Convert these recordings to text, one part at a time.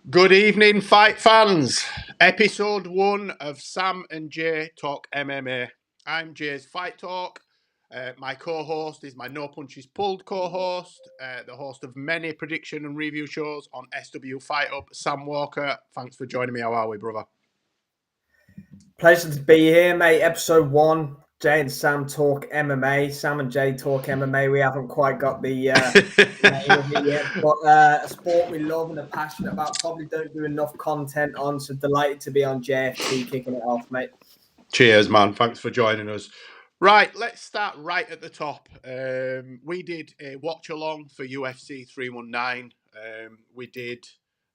Good evening, fight fans. Episode 1 of Sam and Jay Talk MMA. I'm Jay's Fight Talk. My co host is my No Punches Pulled co host, the host of many prediction and review shows on SW Fight Up, Sam Walker. Thanks for joining me. How are we, brother? Pleasure to be here, mate. Episode 1, Jay and Sam talk MMA. Sam and Jay talk MMA. We haven't quite got the name of it yet, but a sport we love and are passionate about. Probably don't do enough content on, so delighted to be on JFT kicking it off, mate. Cheers, man. Thanks for joining us. Right, let's start right at the top. We did a watch along for UFC 319. I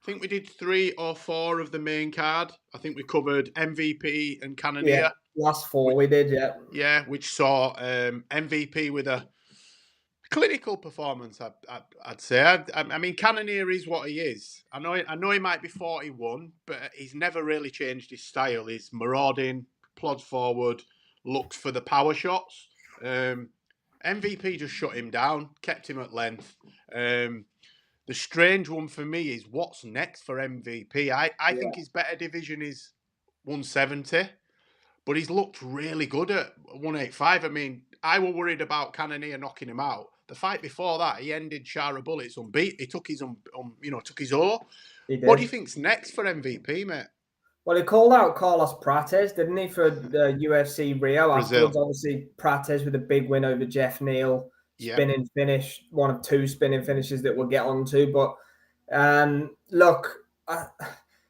think we did 3 or 4 of the main card. I think we covered MVP and Cannonier. Yeah, last 4 we did, yeah. Yeah, which saw MVP with a clinical performance. I'd say. I mean, Cannonier is what he is. I know he might be 41, but he's never really changed his style. He's marauding, plods forward, looks for the power shots. MVP just shut him down, kept him at length. The strange one for me is what's next for MVP. I think his better division is 170, but he's looked really good at 185. I mean, I was worried about Cannonier knocking him out. The fight before that, he ended Shara Bullets unbeaten. He took his took his O. What do you think's next for MVP, mate? Well, he called out Carlos Prates, didn't he, for the UFC Rio? Brazil. Afterwards, obviously, Prates with a big win over Jeff Neal. Spinning finish, one of 2 spinning finishes that we'll get onto. But look,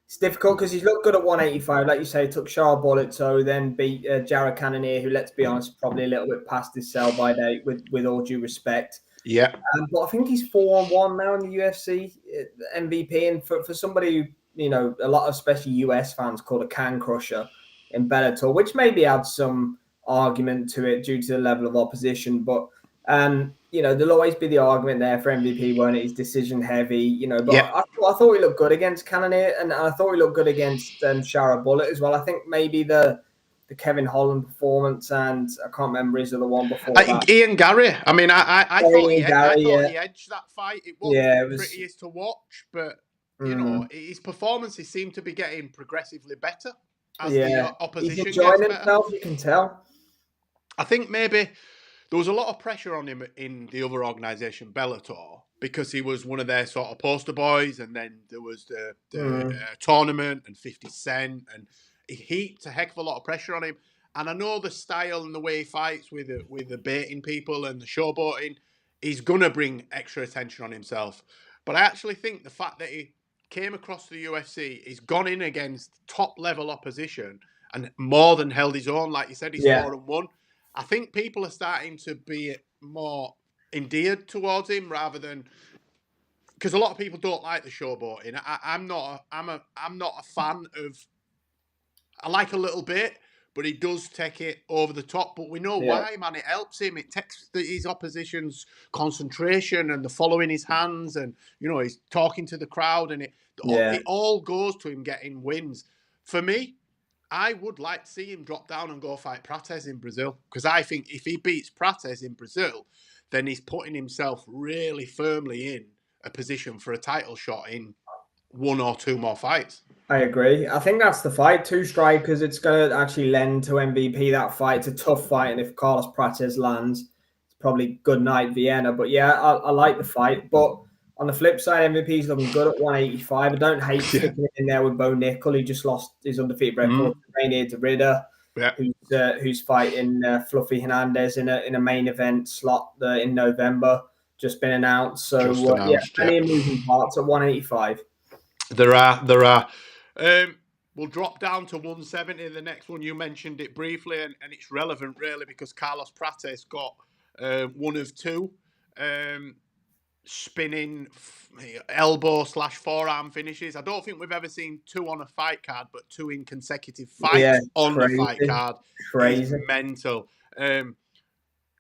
it's difficult because he's looked good at 185. Like you say, took Shara Bullets, then beat Jared Cannonier, who, let's be honest, probably a little bit past his sell-by date, with all due respect. Yeah. But I think he's 4-1 now in the UFC MVP. And for somebody who, a lot of especially US fans call a can crusher in Bellator, which maybe adds some argument to it due to the level of opposition. But, there'll always be the argument there for MVP, won't it? He's decision heavy, but I thought he looked good against Cannonier, and I thought he looked good against Shara Bullet as well. I think maybe the Kevin Holland performance, and I can't remember his other one before that. Ian Gary. I mean, I thought he edged that fight. It wasn't the prettiest to watch, but his performances seem to be getting progressively better as the opposition he's enjoying gets himself, better. you can tell. I think maybe there was a lot of pressure on him in the other organisation, Bellator, because he was one of their sort of poster boys, and then there was the tournament and 50 Cent, and it heaped a heck of a lot of pressure on him. And I know the style and the way he fights with the baiting people and the showboating, he's going to bring extra attention on himself. But I actually think the fact that he came across the UFC, he's gone in against top-level opposition and more than held his own. Like you said, he's 4-1. I think people are starting to be more endeared towards him rather than, because a lot of people don't like the showboating. I'm not a fan of. I like a little bit, but he does take it over the top. But we know why, man. It helps him. It takes his opposition's concentration and the following his hands, and he's talking to the crowd, and it all goes to him getting wins. For me, I would like to see him drop down and go fight Prates in Brazil, because I think if he beats Prates in Brazil, then he's putting himself really firmly in a position for a title shot in 1 or 2 more fights. I agree. I think that's the fight. 2 strikers. It's going to actually lend to MVP, that fight. It's a tough fight, and if Carlos Prates lands, it's probably good night Vienna. But yeah, I like the fight. But on the flip side, MVP's looking good at 185. I don't hate sticking it in there with Bo Nickel. He just lost his undefeated record to Rainier de Ridder, who's fighting Fluffy Hernandez in a main event slot in November. Just been announced. So plenty of moving parts at 185. There are. We'll drop down to 170. The next one, you mentioned it briefly, and it's relevant really because Carlos Prates got 1 of 2 spinning elbow/forearm finishes. I don't think we've ever seen 2 on a fight card, but 2 in consecutive fights on the fight card. Crazy. It's mental.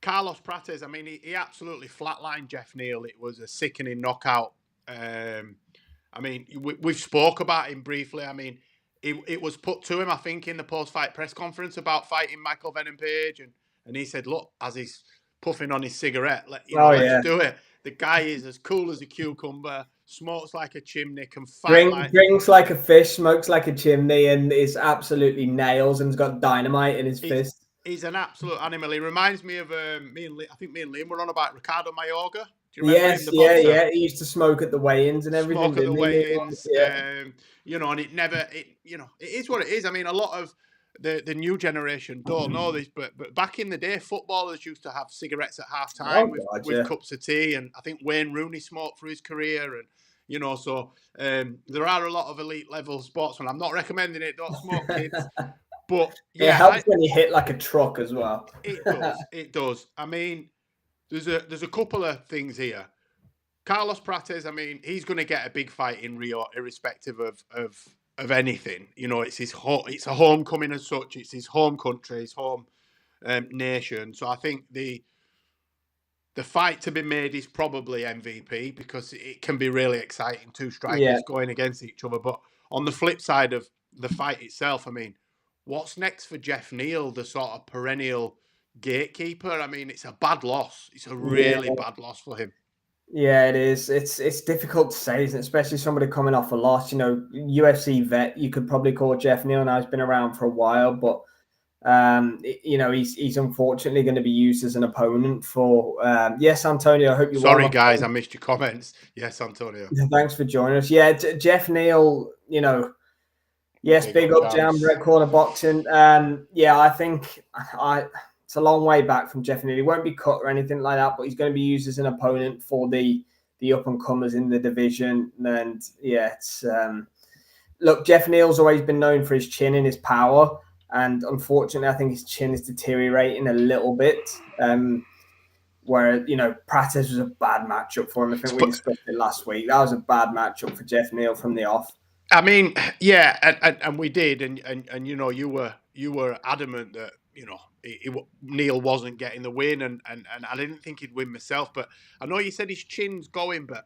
Carlos Prates, I mean, he absolutely flatlined Jeff Neal. It was a sickening knockout. I mean, we've spoke about him briefly. I mean, it was put to him, I think, in the post-fight press conference about fighting Michael Venom Page, and he said, look, as he's puffing on his cigarette, let's do it. The guy is as cool as a cucumber, smokes like a chimney, can fight like... Drinks like a fish, smokes like a chimney, and is absolutely nails and has got dynamite in his fist. He's an absolute animal. He reminds me of I think me and Liam were on about Ricardo Mayorga. Do you remember him, the boxer? Yeah. He used to smoke at the weigh-ins and everything. Smoke at the weigh-ins. Yeah. And it is what it is. I mean, a lot of the new generation don't know this, but back in the day, footballers used to have cigarettes at half time with cups of tea, and I think Wayne Rooney smoked for his career, and so there are a lot of elite level sportsmen. I'm not recommending it. Don't smoke, kids. But it helps when you hit like a truck as well. It does. It does. I mean, there's a couple of things here. Carlos Prates, I mean, he's going to get a big fight in Rio, irrespective of anything. It's a homecoming as such. It's his home country, his home nation. So I think the fight to be made is probably MVP, because it can be really exciting. Two strikers going against each other. But on the flip side of the fight itself, I mean, what's next for Jeff Neal, the sort of perennial gatekeeper? I mean, it's a bad loss. It's a really bad loss for him. Yeah, it is. It's difficult to say, isn't it? Especially somebody coming off a loss. UFC vet, you could probably call Jeff Neal. Now he's been around for a while, but he's unfortunately going to be used as an opponent for. Yes, Antonio. I hope you're sorry, guys. I missed your comments. Yes, Antonio. Thanks for joining us. Yeah, Jeff Neal. Yes, big up Jam, Red Corner Boxing. I think it's a long way back from Jeff Neal. He won't be cut or anything like that, but he's going to be used as an opponent for the up and comers in the division. And look, Jeff Neal's always been known for his chin and his power, and unfortunately, I think his chin is deteriorating a little bit. Where Prates was a bad matchup for him. I think we discussed it last week. That was a bad matchup for Jeff Neal from the off. I mean, yeah, and we did, and you were adamant that Neal wasn't getting the win, and I didn't think he'd win myself. But I know you said his chin's going, but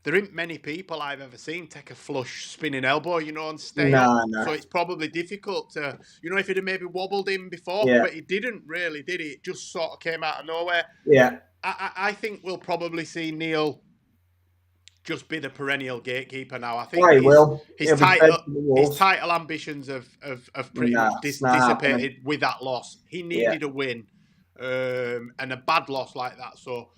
there ain't many people I've ever seen take a flush spinning elbow, and stay up. No. So it's probably difficult to, if he'd have maybe wobbled him before, but he didn't really, did he? It just sort of came out of nowhere. Yeah. I think we'll probably see Neal just be the perennial gatekeeper now. I think his title ambitions have pretty much dissipated with that loss. He needed a win, and a bad loss like that. So,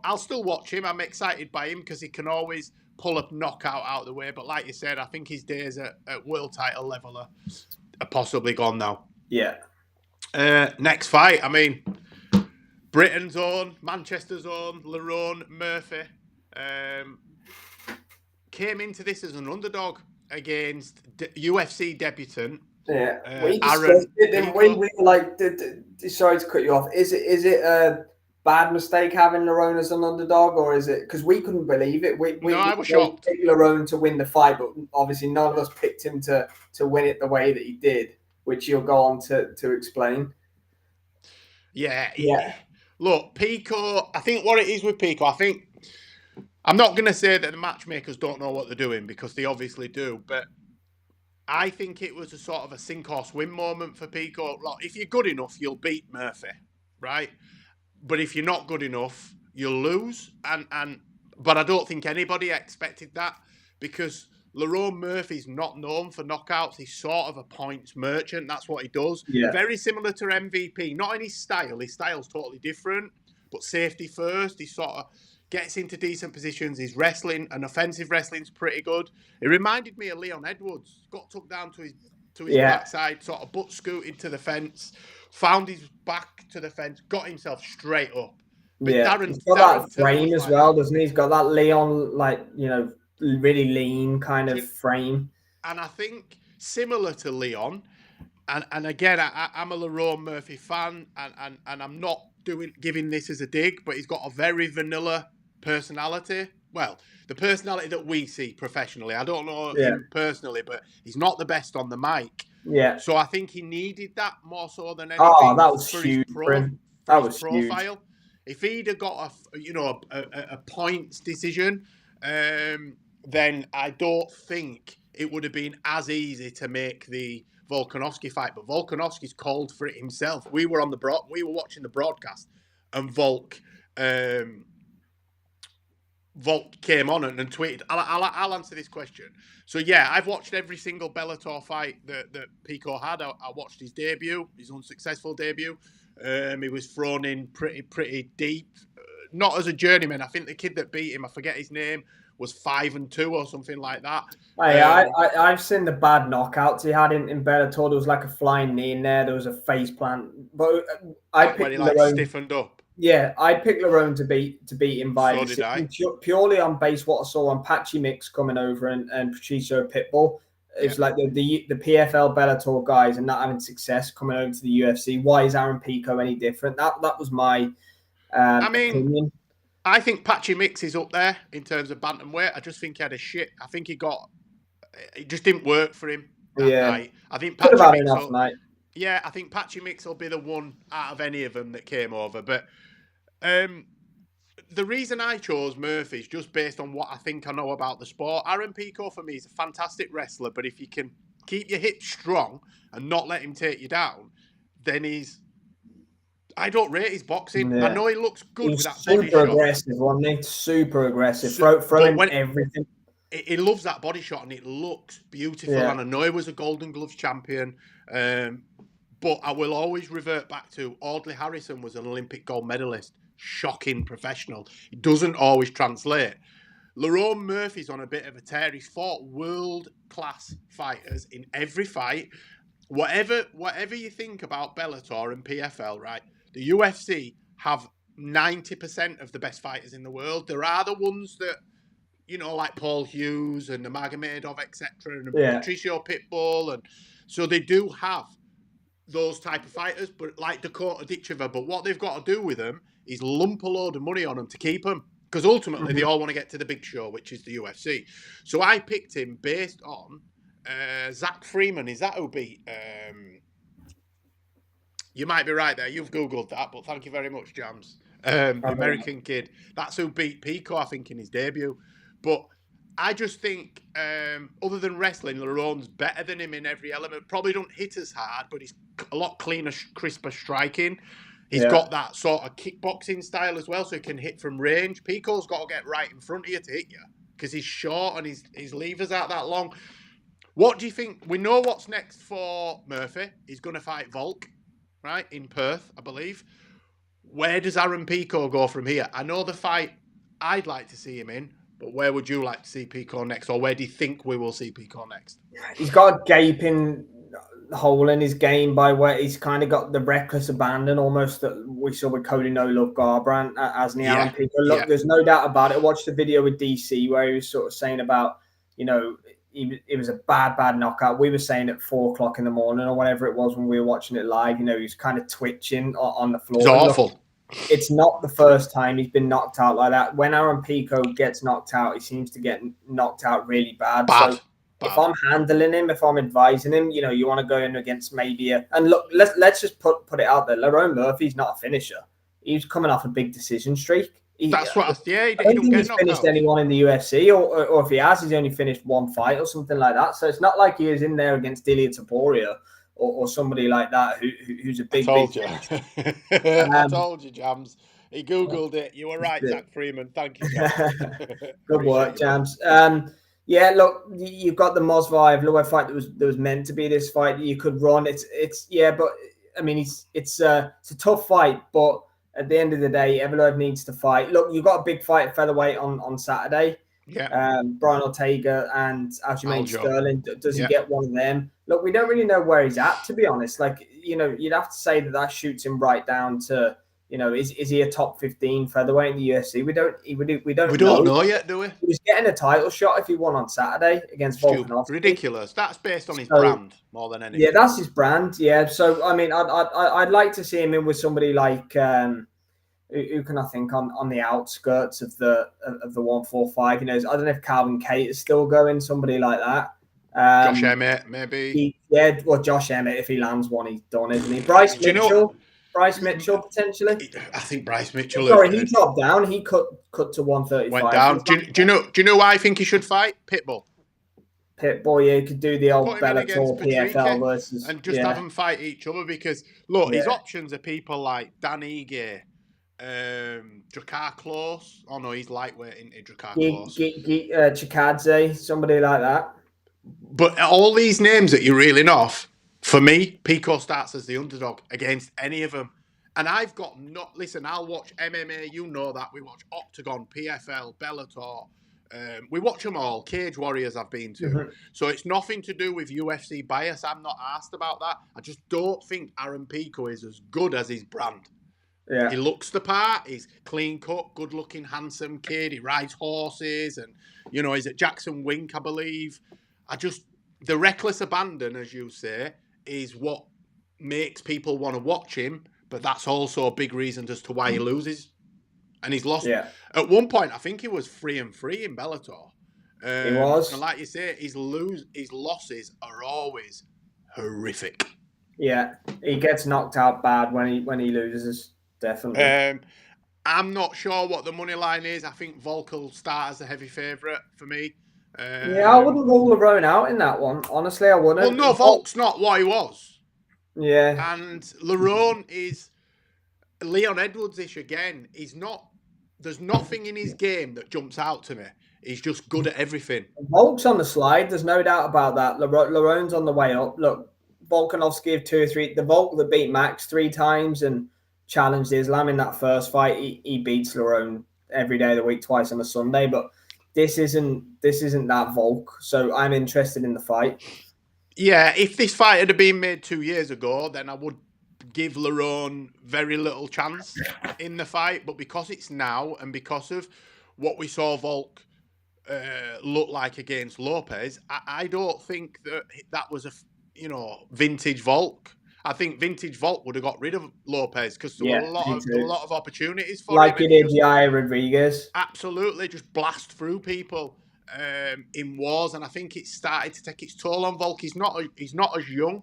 I'll still watch him. I'm excited by him because he can always pull a knockout out of the way. But like you said, I think his days at world title level are possibly gone now. Yeah. Next fight, I mean, Britain's own, Manchester's own, Lerone Murphy. Came into this as an underdog against UFC debutant. Yeah, Aaron. We were like, sorry to cut you off. Is it a bad mistake having Lerone as an underdog, or is it because we couldn't believe it? I was shocked. Picked Lerone to win the fight, but obviously none of us picked him to win it the way that he did, which you'll go on to explain. Yeah. Look, Pico. I think what it is with Pico, I'm not going to say that the matchmakers don't know what they're doing, because they obviously do, but I think it was a sort of a sink or swim moment for Pico. Look, if you're good enough, you'll beat Murphy, right? But if you're not good enough, you'll lose. But I don't think anybody expected that, because Lerone Murphy's not known for knockouts. He's sort of a points merchant. That's what he does. Yeah. Very similar to MVP. Not in his style. His style's totally different, but safety first. He sort of gets into decent positions. His wrestling and offensive wrestling's pretty good. It reminded me of Leon Edwards. Got took down to his backside, sort of butt scooted to the fence, found his back to the fence, got himself straight up. But he's got that frame as well, doesn't he? He's got that Leon, really lean kind of frame. And I think similar to Leon, and again, I'm a Lerone Murphy fan, and I'm not giving this as a dig, but he's got a very vanilla personality. Well, the personality that we see professionally. I don't know him personally, but he's not the best on the mic. Yeah. So I think he needed that more so than anything. Oh, that was huge. That was profile. Huge. If he'd have got a points decision, then I don't think it would have been as easy to make the Volkanovski fight. But Volkanovski's called for it himself. We were watching the broadcast, and Volk Volk came on and tweeted, I'll answer this question. So, yeah, I've watched every single Bellator fight that Pico had. I watched his debut, his unsuccessful debut. He was thrown in pretty deep. Not as a journeyman. I think the kid that beat him, I forget his name, was 5-2 or something like that. I've seen the bad knockouts he had in Bellator. There was like a flying knee in there. There was a face plant. But I picked when he like stiffened up. Yeah, I picked Lerone to beat him by So did I. Purely on base what I saw on Patchy Mix coming over and Patricio Pitbull. It's like the PFL Bellator guys and not having success coming over to the UFC. Why is Aaron Pico any different? That was my opinion. I think Patchy Mix is up there in terms of bantamweight. I just think he had a shit. I think it just didn't work for him that night. I think Patchy Mix Yeah, I think Patchy Mix will be the one out of any of them that came over. But the reason I chose Murphy is just based on what I think I know about the sport. Aaron Pico, for me, is a fantastic wrestler, but if you can keep your hips strong and not let him take you down, then I don't rate his boxing. Yeah. I know he looks good with that body shot. Super aggressive, wasn't he? Super aggressive. Throwing everything. He loves that body shot and it looks beautiful. Yeah. And I know he was a Golden Gloves champion. But I will always revert back to Audley Harrison was an Olympic gold medalist. Shocking professional. It doesn't always translate. Lerone Murphy's on a bit of a tear. He's fought world-class fighters in every fight. Whatever you think about Bellator and PFL, right? The UFC have 90% of the best fighters in the world. There are the ones that, like Paul Hughes and Nurmagomedov, etc., and Patricio Pitbull, and so they do have those type of fighters, but like Dakota Ditchever. But what they've got to do with them is lump a load of money on them to keep them, because ultimately they all want to get to the big show, which is the UFC. So I picked him based on Zach Freeman. Is that who beat? You might be right there. You've Googled that, but thank you very much, Jams. The American kid. That's who beat Pico, I think, in his debut. But I just think, other than wrestling, Lerone's better than him in every element. Probably don't hit as hard, but he's a lot cleaner, crisper striking. He's got that sort of kickboxing style as well, so he can hit from range. Pico's got to get right in front of you to hit you, because he's short and his levers aren't that long. What do you think? We know what's next for Murphy. He's going to fight Volk, right, in Perth, I believe. Where does Aaron Pico go from here? I know the fight I'd like to see him in, but where would you like to see Pico next, or where do you think we will see Pico next? He's got a gaping hole in his game by where he's kind of got the reckless abandon almost that we saw with Cody No Love Garbrandt as Aaron Pico. Look, there's no doubt about it. I watched the video with DC where he was sort of saying about, it was a bad knockout. We were saying at 4:00 in the morning or whatever it was when we were watching it live. He was kind of twitching on the floor. It's awful. It's not the first time he's been knocked out like that. When Aaron Pico gets knocked out, he seems to get knocked out really bad. So if I'm handling him, if I'm advising him, you want to go in against maybe and look, let's just put it out there. Lerone Murphy's not a finisher. He's coming off a big decision streak. He don't think he's finished anyone in the UFC, or if he has, he's only finished one fight or something like that. So it's not like he was in there against Ilia Topuria or somebody like that who's a big. I told you, Jams. He Googled it. You were right, Zach Freeman. Thank you, Jams. Good work, Jams. Yeah, look, you've got the Mosvive Lower fight that was meant to be this fight. You could run. It's but I mean, it's a tough fight, but at the end of the day, Evloev needs to fight. Look, you've got a big fight at featherweight on Saturday. Yeah. Brian Ortega and Aljamain Sterling. Does he get one of them? Look, we don't really know where he's at, to be honest. Like, you'd have to say that shoots him right down to, is he a top 15 featherweight in the UFC? We don't know yet, do we? He was getting a title shot if he won on Saturday against Volkanovski. Ridiculous. That's based on his brand more than anything. Yeah, that's his brand. Yeah. So I mean, I'd like to see him in with somebody like who can I think on the outskirts of the 145. I don't know if Calvin Kate is still going. Somebody like that. Josh Emmett, maybe. Josh Emmett, if he lands one, he's done, isn't he? Bryce Mitchell. Bryce Mitchell, potentially. I think Bryce Mitchell. Sorry, he dropped down. He cut to 135. Went down. Do you know why I think he should fight? Pitbull. Yeah, he could do the old Bellator PFL versus... And just have them fight each other, because, look, his options are people like Dan Ige, Drakkar Close. Oh no, he's lightweight into Drakkar Close. Chikadze, somebody like that. But all these names that you're reeling off, for me, Pico starts as the underdog against any of them. And I've got not listen. I'll watch MMA. You know that we watch Octagon, PFL, Bellator. We watch them all. Cage Warriors I've been to. Mhm. So it's nothing to do with UFC bias. I'm not asked about that. I just don't think Aaron Pico is as good as his brand. Yeah. He looks the part. He's clean cut, good looking, handsome kid. He rides horses, and he's at Jackson Wink, I believe. The reckless abandon, as you say, is what makes people want to watch him. But that's also a big reason as to why he loses. And he's lost. Yeah. At one point, I think he was 3-3 in Bellator. He was. And like you say, his losses are always horrific. Yeah, he gets knocked out bad when he loses. Definitely. I'm not sure what the money line is. I think Volk will start as a heavy favourite for me. I wouldn't rule Lerone out in that one. Honestly, I wouldn't. Well, no, Volk's not what he was. Yeah. And Lerone is Leon Edwards-ish again. There's nothing in his game that jumps out to me. He's just good at everything. Volk's on the slide. There's no doubt about that. Lerone's on the way up. Look, Volkanovski of 2 or 3. The Volk that beat Max 3 times and challenged Islam in that first fight. He beats Lerone every day of the week, twice on a Sunday. But this isn't that Volk. So I'm interested in the fight. Yeah, if this fight had been made 2 years ago, then I would give Lerone very little chance in the fight. But because it's now, and because of what we saw Volk look like against Lopez, I don't think that was a vintage Volk. I think vintage Volk would have got rid of Lopez because there were a lot of opportunities for him. Like he did Jair Rodriguez. Absolutely, just blast through people in wars, and I think it started to take its toll on Volk. He's not as young.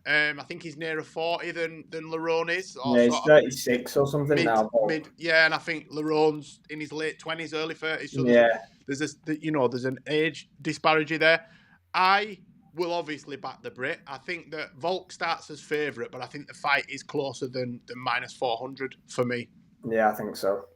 I think he's nearer 40 than Lerone is. He's 36 or something now. And I think Lerone's in his late 20s, early 30s. So there's an age disparity there. I will obviously back the Brit. I think that Volk starts as favourite, but I think the fight is closer than minus 400 for me. Yeah, I think so.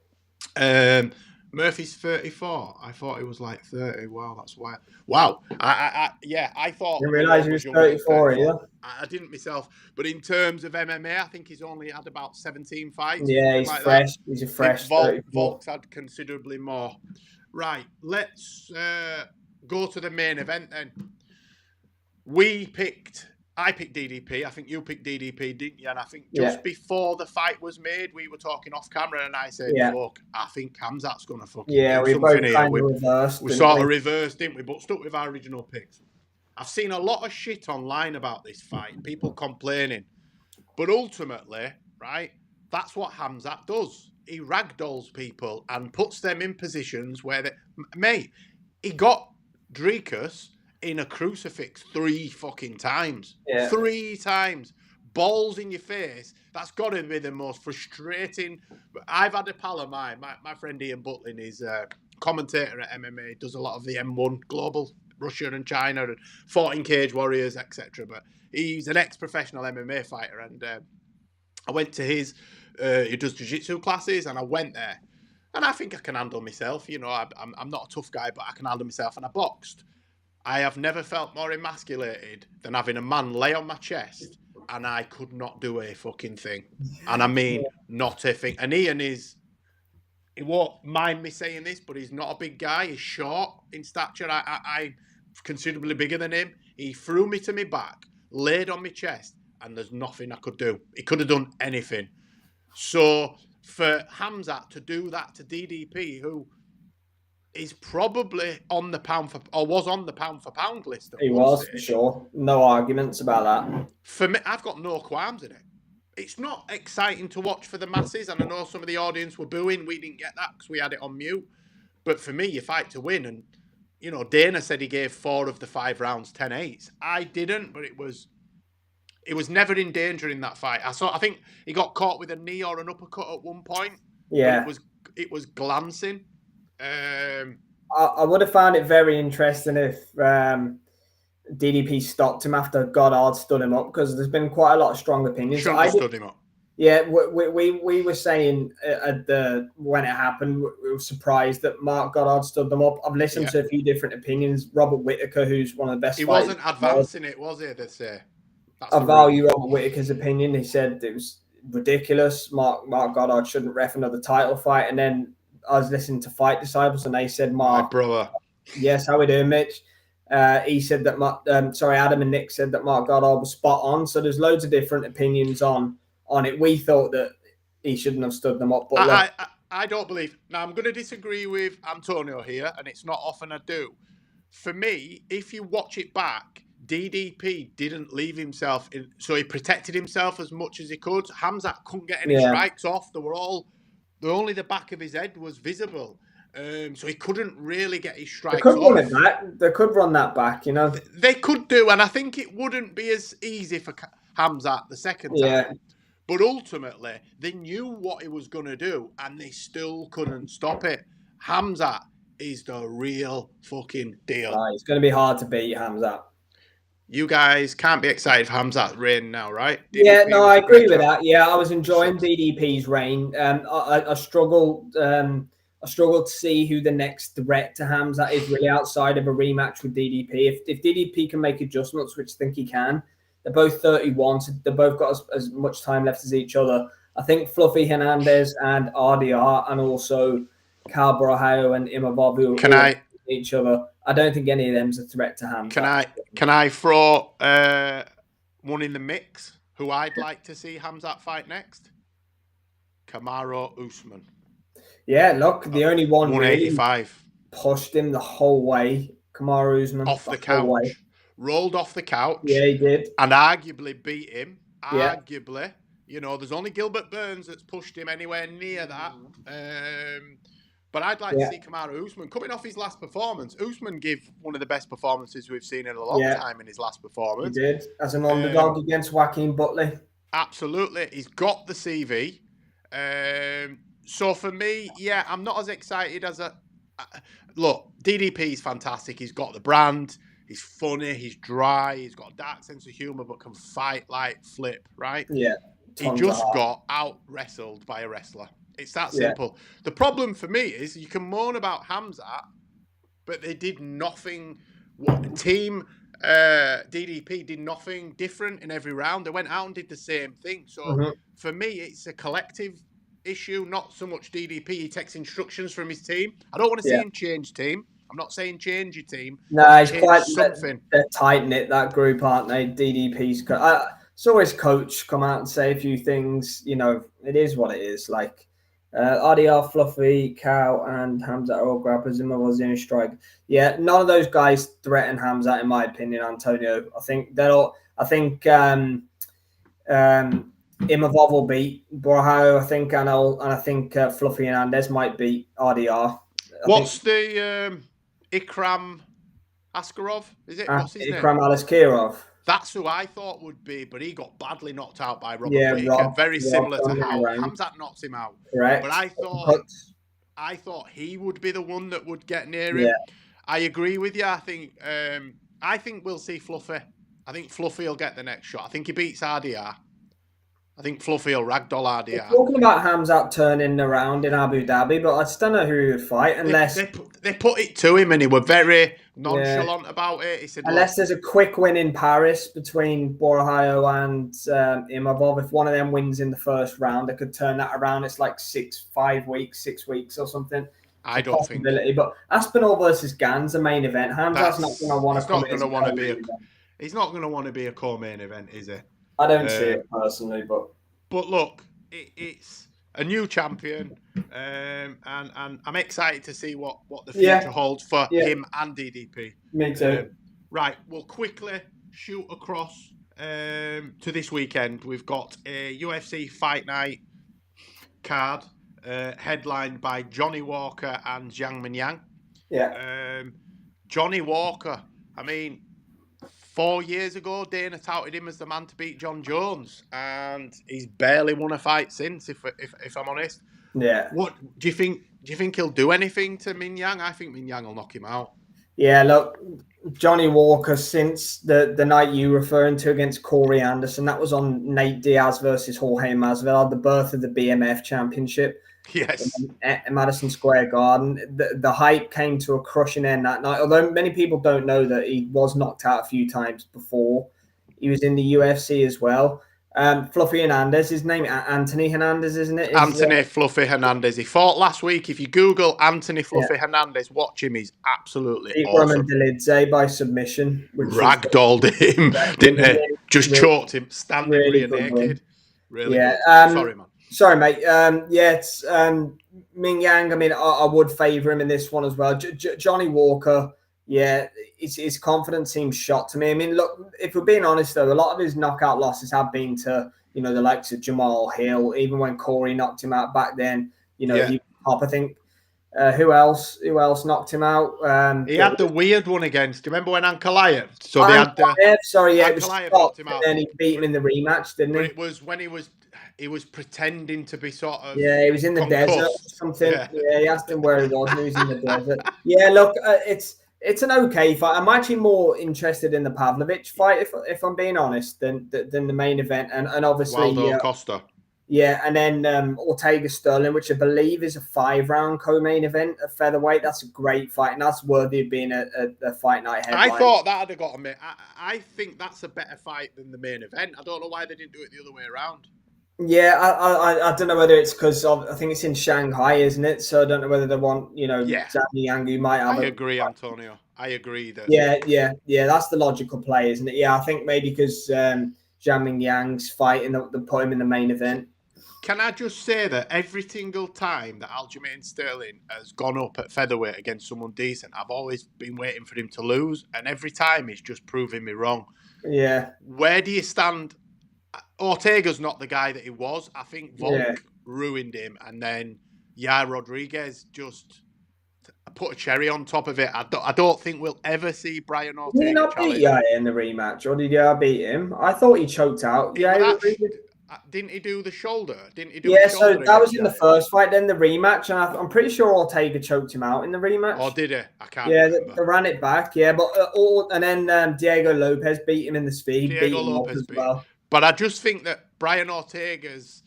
Murphy's 34. I thought he was like 30. Wow, that's wild. Wow. I thought. You realise he was 34, yeah? I didn't myself. But in terms of MMA, I think he's only had about 17 fights. Yeah, he's like fresh. That. He's a fresh. Volk's had considerably more. Right, let's go to the main event then. I picked DDP. I think you picked DDP, didn't you? And I think just before the fight was made, we were talking off camera, and I said, "Look, I think Khamzat's going to fucking do something here." We sort of reversed, didn't we? But stuck with our original picks. I've seen a lot of shit online about this fight, people complaining, but ultimately, right? That's what Khamzat does. He ragdolls people and puts them in positions where he got Dricus in a crucifix 3 fucking times. Yeah. 3 times. Balls in your face. That's got to be the most frustrating. I've had a pal of mine, my friend Ian Butlin, is a commentator at MMA, does a lot of the M1 global, Russia and China, and fought in Cage Warriors, etc. But he's an ex-professional MMA fighter, and I went to his, he does jiu-jitsu classes, and I went there. And I think I can handle myself. I'm not a tough guy, but I can handle myself, and I boxed. I have never felt more emasculated than having a man lay on my chest and I could not do a fucking thing. And I mean, not a thing. And Ian he won't mind me saying this, but he's not a big guy. He's short in stature. I'm considerably bigger than him. He threw me to my back, laid on my chest, and there's nothing I could do. He could have done anything. So for Khamzat to do that to DDP, who is probably on the pound for, or was on the pound for pound list. He was, for sure. No arguments about that. For me, I've got no qualms in it. It's not exciting to watch for the masses, and I know some of the audience were booing. We didn't get that because we had it on mute. But for me, you fight to win. And, Dana said he gave 4 of the 5 rounds 10-8s. I didn't, but it was never in danger in that fight. I think he got caught with a knee or an uppercut at one point. Yeah. It was glancing. I would have found it very interesting if DDP stopped him after Goddard stood him up, because there's been quite a lot of strong opinions. Stood him up. Yeah, we were saying at when it happened, we were surprised that Mark Goddard stood them up. I've listened to a few different opinions. Robert Whittaker, who's one of the best He fighters, wasn't advancing it, was he? They say. That's I the value rumor. Robert Whittaker's opinion. He said it was ridiculous. Mark Goddard shouldn't ref another title fight. And then I was listening to Fight Disciples, and they said My Mark. brother. Yes, how we doing, Mitch? He said that Adam and Nick said that Mark Goddard was spot on. So there's loads of different opinions on it. We thought that he shouldn't have stood them up, but I don't believe. Now I'm going to disagree with Antonio here, and it's not often I do. For me, if you watch it back, DDP didn't leave himself in, so he protected himself as much as he could. Hamzat couldn't get any strikes off. Only the back of his head was visible. So he couldn't really get his strikes they could off. Run it back. They could run that back, you know. They could do, and I think it wouldn't be as easy for Hamzat the second time. But ultimately, they knew what he was going to do, and they still couldn't stop it. Hamzat is the real fucking deal. It's going to be hard to beat Hamzat. You guys can't be excited for Hamzat's reign now, right? DDP I agree with that. Yeah, I was enjoying DDP's reign. I struggled. I struggle to see who the next threat to Hamzat is really outside of a rematch with DDP. If DDP can make adjustments, which I think he can, they're both 31, so they've both got as much time left as each other. I think Fluffy Hernandez and RDR and also Cal Borrahio and Imavov each other. I don't think any of them's a threat to Hamzat. Can I throw one in the mix who I'd like to see Hamzat fight next? Kamaru Usman. Yeah, look, the only one 185 really pushed him the whole way. Kamaru Usman off the couch, rolled off the couch. Yeah, he did, and arguably beat him. Arguably, you know, there's only Gilbert Burns that's pushed him anywhere near that. But I'd like to see Kamaru Usman coming off his last performance. Usman gave one of the best performances we've seen in a long time in his last performance. He did, as an underdog against Joaquin Butley. Absolutely, he's got the CV. So for me, I'm not as excited as look, DDP's fantastic. He's got the brand. He's funny. He's dry. He's got a dark sense of humor, but can fight like Flip, right? Yeah. He just got out-wrestled by a wrestler. It's that simple. The problem for me is you can moan about Hamzat, but they did nothing. Team DDP did nothing different in every round. They went out and did the same thing. So for me, it's a collective issue, not so much DDP. He takes instructions from his team. I don't want to see him change team. I'm not saying change your team. No, it's quite something. They're tight knit, that group, aren't they? DDP's. Saw his coach come out and say a few things. You know, it is what it is. Like RDR, Fluffy, Cow, and Hamzat are all grappers. Zimmer was in a strike. Yeah, none of those guys threaten Hamzat, in my opinion, Antonio. I think they'll. I think Imavov will beat Borrahio, I think, and I think Fluffy Hernandez might beat RDR. What's the Ikram Askarov? Is it? What's his Ikram name? Aliskirov. That's who I thought would be, but he got badly knocked out by Robert Whittaker. Very similar to how Hamzat knocked him out. Correct. But I thought he would be the one that would get near him. I agree with you. I think we'll see Fluffy. I think Fluffy will get the next shot. I think he beats RDR. I think Fluffy will ragdoll RDR. We're talking about Hamzat turning around in Abu Dhabi, but I just don't know who he would fight unless they put it to him, and he were very nonchalant about it. He said, unless there's a quick win in Paris between Borrahio and Imavov. If one of them wins in the first round, they could turn that around. It's like 6 weeks or something. I don't think. But Aspinall versus Gans, the main event. Hamzat's not going to want to come in. He's not going to want to be a co-main event, is he? I don't see it personally, but look, it's a new champion, and I'm excited to see what the future holds for him and DDP. Me too. Right, we'll quickly shoot across to this weekend. We've got a UFC Fight Night card headlined by Johnny Walker and Zhang Minyang. Yeah. Johnny Walker, I mean, 4 years ago, Dana touted him as the man to beat John Jones, and he's barely won a fight since. If I'm honest, yeah. What do you think? Do you think he'll do anything to Minyang? I think Minyang will knock him out. Yeah, look, Johnny Walker, since the night you referring to against Corey Anderson, that was on Nate Diaz versus Jorge Masvidal, the birth of the BMF Championship Yes. in Madison Square Garden. The hype came to a crushing end that night. Although many people don't know that he was knocked out a few times before. He was in the UFC as well. Fluffy Hernandez, his name Anthony Hernandez, isn't it? Anthony Fluffy Hernandez. He fought last week. If you Google Anthony Fluffy Hernandez, watch him. He's absolutely beat Roman awesome. Dolidze by submission, which Ragdolled him, didn't he? Just really, choked him, standing really rear naked. win. Really good. Sorry, man. Sorry, mate. Yeah, it's Ming Yang. I mean, I would favour him in this one as well. Johnny Walker. Yeah, his confidence seems shot to me. I mean, look, if we're being honest though, a lot of his knockout losses have been to the likes of Jamal Hill. Even when Corey knocked him out back then, he top. I think. Who else? Who else knocked him out? He had the weird one against. Do you remember when Ankalaev? So they had Sorry, it was Ankalaev stopped, knocked him out, and then he beat him in the rematch, didn't he? But it was when he was pretending to be sort of he was in the desert or something. Yeah, he asked him where he was, and he was in the desert. Yeah, look, it's an okay fight. I'm actually more interested in the Pavlovich fight, if I'm being honest, than the main event, and obviously Waldo Costa. Yeah, and then Ortega Sterling, which I believe is a 5-round co-main event at featherweight. That's a great fight, and that's worthy of being a fight night headline. I thought that would have got a. I think that's a better fight than the main event. I don't know why they didn't do it the other way around. Yeah, I don't know whether it's because I think it's in Shanghai, isn't it? So I don't know whether they want Zhang Yang, who might have. I agree, Antonio. I agree that. Yeah. That's the logical play, isn't it? Yeah, I think maybe because Zhang Yang's fighting, they put him in the main event. Can I just say that every single time that Aljamain Sterling has gone up at featherweight against someone decent, I've always been waiting for him to lose, and every time he's just proving me wrong. Yeah. Where do you stand? Ortega's not the guy that he was. I think Volk ruined him, and then Rodriguez just put a cherry on top of it. I don't think we'll ever see Brian Ortega. Did he not beat Yair in the rematch, or did Yair beat him? I thought he choked out. Didn't he do the shoulder? Didn't he do? Yeah, so that was in the first fight. Then the rematch, and I'm pretty sure Ortega choked him out in the rematch. Or did he? I can't. Yeah, they ran it back. Yeah, but and then Diego Lopez beat him in the speed. Diego Lopez beat him. But I just think that Brian Ortega's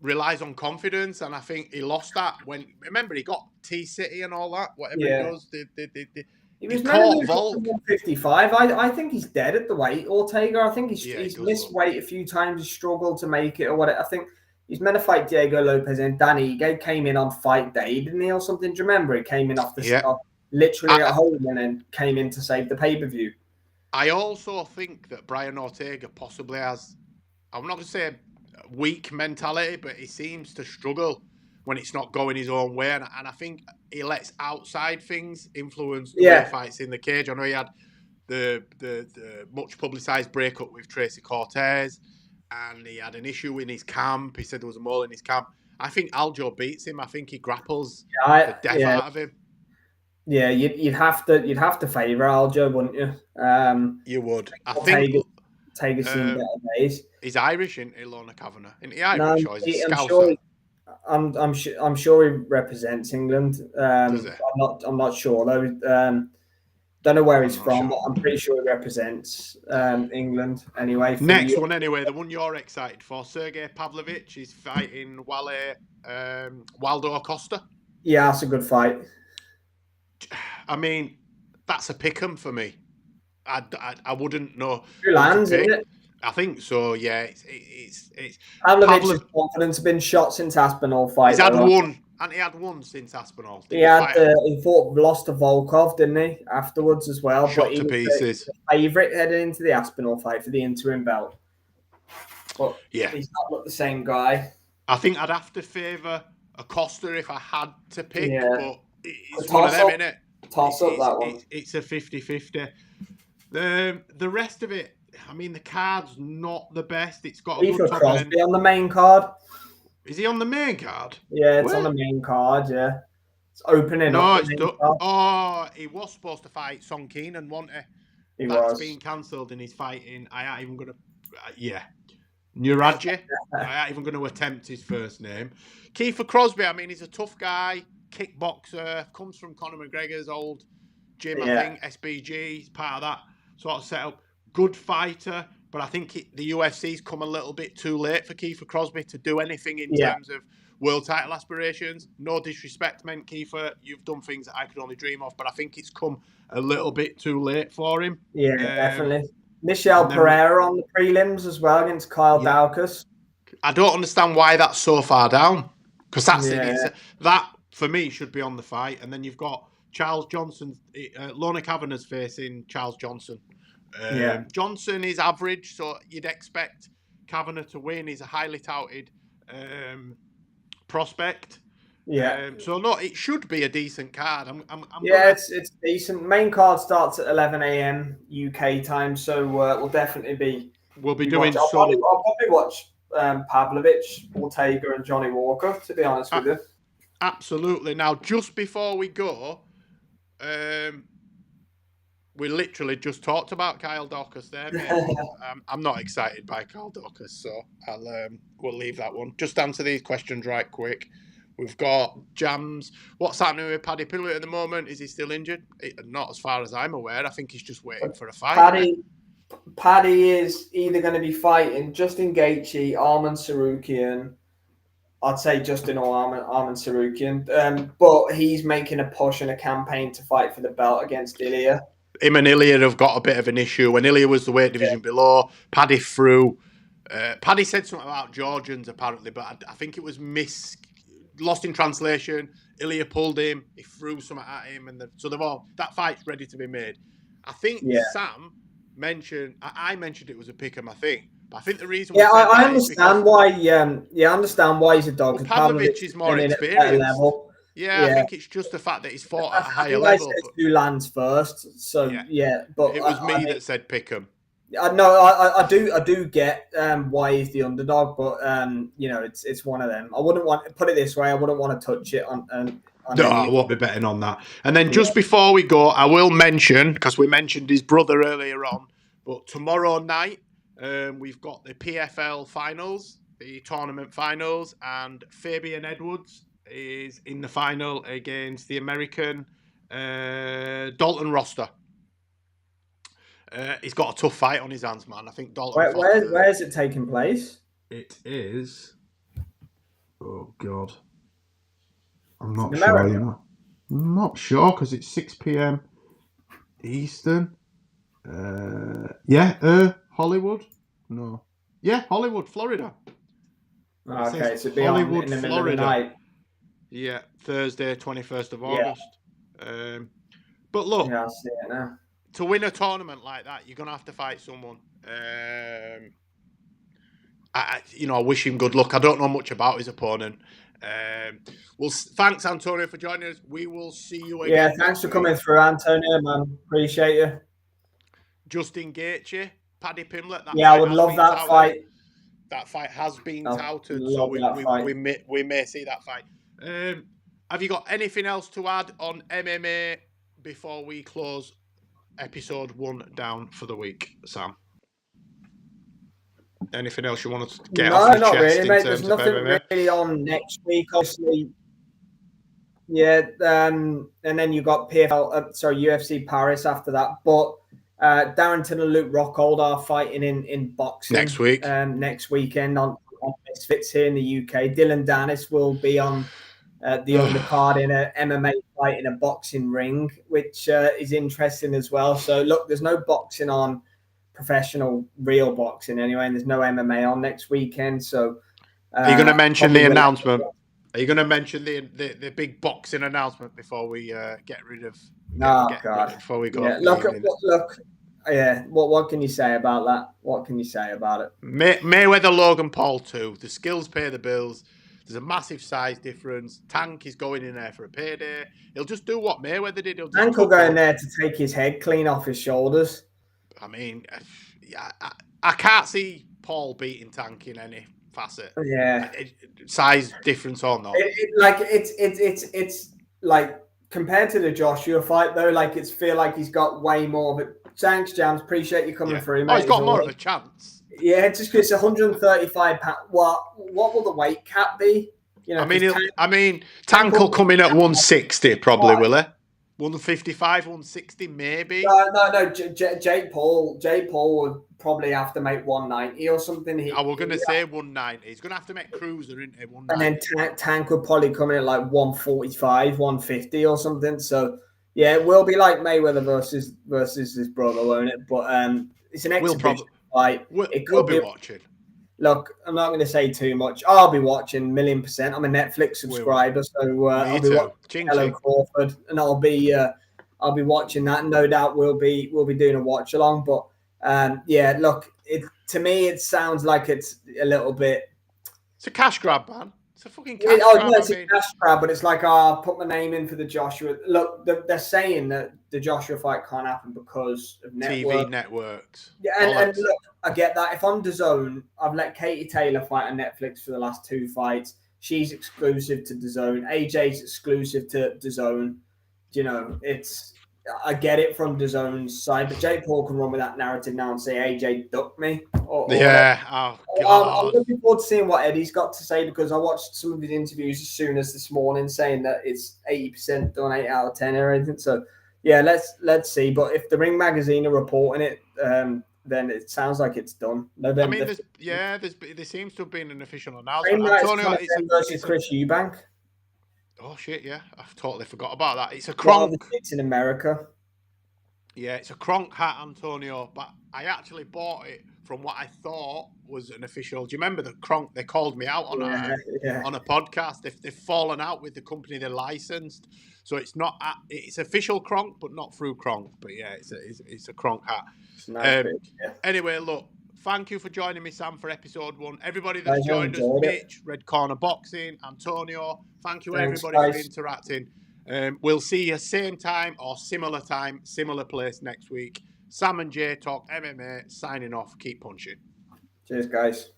relies on confidence, and I think he lost that when. Remember, he got T-City and all that. Whatever he does, he was caught Volk 155. I think he's dead at the weight. Ortega, I think he's missed weight a few times. He's struggled to make it or whatever. I think he's meant to fight Diego Lopez, and Danny came in on fight day, didn't he, or something? Do you remember? He came in off the literally at home and then came in to save the pay-per-view. I also think that Brian Ortega possibly has, I'm not going to say a weak mentality, but he seems to struggle when it's not going his own way. And I think he lets outside things influence the way he fights in the cage. I know he had the much publicised breakup with Tracy Cortez, and he had an issue in his camp. He said there was a mole in his camp. I think Aljo beats him. I think he grapples the death out of him. Yeah, you'd have to favour Aljo, wouldn't you? You would. I think Ortega's seen better days. He's Irish, isn't he, Lorna Kavanagh? Isn't he Irish, or is he Scouser? I'm sure he represents England. Does he? I'm not sure though. Don't know where he's from, but I'm pretty sure he represents England anyway. Next one, anyway, the one you're excited for, Sergey Pavlovich is fighting Waldo Costa. Yeah, that's a good fight. I mean, that's a pick'em for me. I wouldn't know. Two lands, isn't it? I think so. Yeah, it's Pavlovich's confidence has been shot since Aspinall fight. He's had one, and he had one since Aspinall. He lost to Volkov, didn't he? Afterwards as well. Shot to pieces. The favourite heading into the Aspinall fight for the interim belt. But he's not the same guy. I think I'd have to favour Acosta if I had to pick, but it's one of them, isn't it? Toss up that one. It's a 50-50. The rest of it, I mean, the card's not the best. It's got a good top Crosby on the main card. Is he on the main card? Yeah, it's on the main card, yeah. It's opening up. He was supposed to fight Son Keenan, wasn't he? That's been cancelled and he's fighting. I ain't even going to... Nuraji. I ain't even going to attempt his first name. Kiefer Crosby, I mean, he's a tough guy, kickboxer, comes from Conor McGregor's old Jim, I think, SBG is part of that sort of setup. Good fighter, but I think the UFC's come a little bit too late for Kiefer Crosby to do anything in terms of world title aspirations. No disrespect meant, Kiefer. You've done things that I could only dream of, but I think it's come a little bit too late for him. Yeah, definitely. Michelle Pereira on the prelims as well against Kyle Daukaus. I don't understand why that's so far down, because that's it. That, for me, should be on the fight. And then you've got Charles Johnson. Lorna Kavanagh's facing Charles Johnson. Johnson is average, so you'd expect Kavanagh to win. He's a highly touted prospect. So no, it should be a decent card. It's decent. Main card starts at 11 a.m. UK time, so we'll definitely be. We'll be doing. I'll probably watch Pavlovich, Ortega, and Johnny Walker. To be honest with you. Absolutely. Now, just before we go, we literally just talked about Kyle Daukaus there, mate. I'm not excited by Kyle Daukaus, so we'll leave that one. Just answer these questions right quick. We've got Jams. What's happening with Paddy Pimblett at the moment? Is he still injured? Not as far as I'm aware. I think he's just waiting for a fight. Paddy is either going to be fighting Justin Gaethje, Arman Sarukian. I'd say Justin or Arman Sarukian. But he's making a push and a campaign to fight for the belt against Ilya. Him and Ilya have got a bit of an issue. When Ilya was the weight division below, Paddy threw. Paddy said something about Georgians apparently, but I think it was lost in translation. Ilya pulled him. He threw something at him, and so that fight's ready to be made. I think Sam mentioned. I mentioned it was a pick'em. I think, but I think the reason. I understand why. I understand why he's a dog. Well, Pavlovich is more experienced. I think it's just the fact that he's fought at a higher level. I said who lands first. So but it was me that said pick'em. I do get why he's the underdog, but it's one of them. I wouldn't want put it this way. I wouldn't want to touch it on I won't be betting on that. And then just before we go, I will mention, because we mentioned his brother earlier on, but tomorrow night we've got the PFL finals, the tournament finals, and Fabian Edwards is in the final against the American Dalton Roster. He's got a tough fight on his hands, man. I think Dalton. Where is it taking place? It is. Oh God, I'm not sure. You know, I'm not sure because it's 6 p.m. Eastern. Hollywood. No. Yeah, Hollywood, Florida. Okay, so be Hollywood, in the middle Florida. Of the night. Yeah, Thursday, 21st of August. But look, I see it now. To win a tournament like that, you're gonna have to fight someone. I wish him good luck. I don't know much about his opponent. Well, thanks, Antonio, for joining us. We will see you again. Yeah, thanks for coming through, Antonio, man. Appreciate you. Justin Gaethje, Paddy Pimblett. I would love that fight. That fight has been touted, so we may see that fight. Have you got anything else to add on MMA before we close episode 1 down for the week, Sam? Anything else you want to get off your chest really, mate. There's nothing really on next week, obviously. Yeah, and then you got UFC Paris after that. But Darrington and Luke Rockhold are fighting in boxing next week. Next weekend on Misfits here in the UK. Dylan Dennis will be on the undercard in a MMA fight in a boxing ring, which is interesting as well. So look, there's no boxing on, professional real boxing anyway, and there's no MMA on next weekend. So are you going to mention the announcement? Are you going to mention the big boxing announcement before we get rid of? Before we go. Yeah, look. Yeah, what can you say about that? What can you say about it? Mayweather Logan Paul 2. The skills pay the bills. There's a massive size difference. Tank is going in there for a payday. He'll just do what Mayweather did. Tank will go in there to take his head clean off his shoulders. I mean, I can't see Paul beating Tank in any facet. Yeah, size difference or not. It's like compared to the Joshua fight though. Like it's feel like he's got way more of it. Thanks, Jams. Appreciate you coming through, mate. He's got more of a chance. Yeah, just because it's 135 pounds. What will the weight cap be? Tank will come in at 160 probably, will he? 155, 160, maybe. No. Jake Paul would probably have to make 190 or something. I was going to say 190. He's going to have to make cruiser, isn't he? 190. And then Tank would probably come in at like 145, 150 or something. So yeah, it will be like Mayweather versus his brother, won't it? But it's an exhibition fight. We'll be watching. Look, I'm not going to say too much. I'll be watching 1,000,000%. I'm a Netflix subscriber, so I'll be watching Helen Crawford, and I'll be watching that. No doubt we'll be doing a watch along. But yeah, look, to me it sounds like it's a little bit. It's a cash grab, man. It's a fucking cash grab. No, it's a cash grab, but it's like, I'll put my name in for the Joshua. Look, they're saying that the Joshua fight can't happen because of TV networks. Yeah, and look, I get that. If I'm DAZN, I've let Katie Taylor fight on Netflix for the last 2 fights. She's exclusive to DAZN. AJ's exclusive to DAZN. You know, I get it from DAZN's side, but Jake Paul can run with that narrative now and say AJ ducked me. Oh God! I'm looking forward to seeing what Eddie's got to say, because I watched some of his interviews as soon as this morning, saying that it's 80% done, 8 out of 10 or anything. So yeah, let's see. But if the Ring Magazine are reporting it, then it sounds like it's done. November. There seems to have been an official announcement. Antonio versus Chris Eubank. Oh shit! Yeah, I've totally forgot about that. It's a Kronk. It's in America. Yeah, it's a Kronk hat, Antonio. But I actually bought it from what I thought was an official. Do you remember the Kronk? They called me out on a podcast. They've fallen out with the company they licensed, so it's not. It's official Kronk, but not through Kronk. But yeah, it's a Kronk hat. Nice Anyway, look. Thank you for joining me, Sam, for episode 1. Everybody that's joined us, Mitch, Red Corner Boxing, Antonio, thank you everybody for interacting. We'll see you same time, similar place next week. Sam and Jay talk MMA, signing off, keep punching. Cheers, guys.